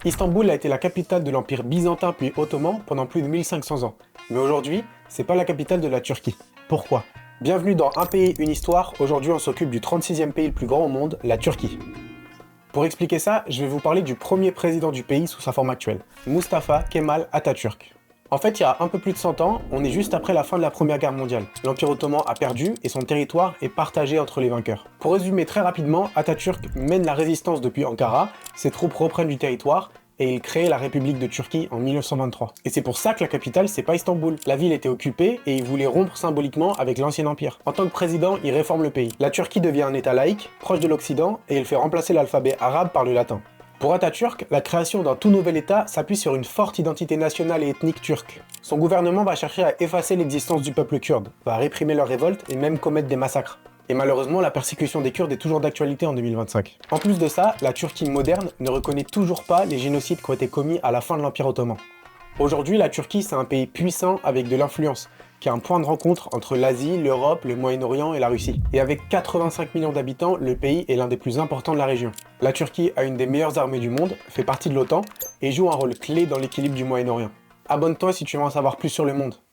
Istanbul a été la capitale de l'Empire byzantin puis ottoman pendant plus de 1500 ans. Mais aujourd'hui, c'est pas la capitale de la Turquie. Pourquoi? Bienvenue dans Un pays, une histoire. Aujourd'hui, on s'occupe du 36e pays le plus grand au monde, la Turquie. Pour expliquer ça, je vais vous parler du premier président du pays sous sa forme actuelle, Mustafa Kemal Atatürk. En fait, il y a un peu plus de 100 ans, on est juste après la fin de la Première Guerre mondiale. L'Empire ottoman a perdu et son territoire est partagé entre les vainqueurs. Pour résumer très rapidement, Atatürk mène la résistance depuis Ankara, ses troupes reprennent du territoire et il crée la République de Turquie en 1923. Et c'est pour ça que la capitale, c'est pas Istanbul. La ville était occupée et il voulait rompre symboliquement avec l'ancien empire. En tant que président, il réforme le pays. La Turquie devient un état laïque, proche de l'Occident, et il fait remplacer l'alphabet arabe par le latin. Pour Atatürk, la création d'un tout nouvel État s'appuie sur une forte identité nationale et ethnique turque. Son gouvernement va chercher à effacer l'existence du peuple kurde, va réprimer leurs révoltes et même commettre des massacres. Et malheureusement, la persécution des Kurdes est toujours d'actualité en 2025. En plus de ça, la Turquie moderne ne reconnaît toujours pas les génocides qui ont été commis à la fin de l'Empire ottoman. Aujourd'hui, la Turquie, c'est un pays puissant avec de l'influence, qui est un point de rencontre entre l'Asie, l'Europe, le Moyen-Orient et la Russie. Et avec 85 millions d'habitants, le pays est l'un des plus importants de la région. La Turquie a une des meilleures armées du monde, fait partie de l'OTAN, et joue un rôle clé dans l'équilibre du Moyen-Orient. Abonne-toi si tu veux en savoir plus sur le monde.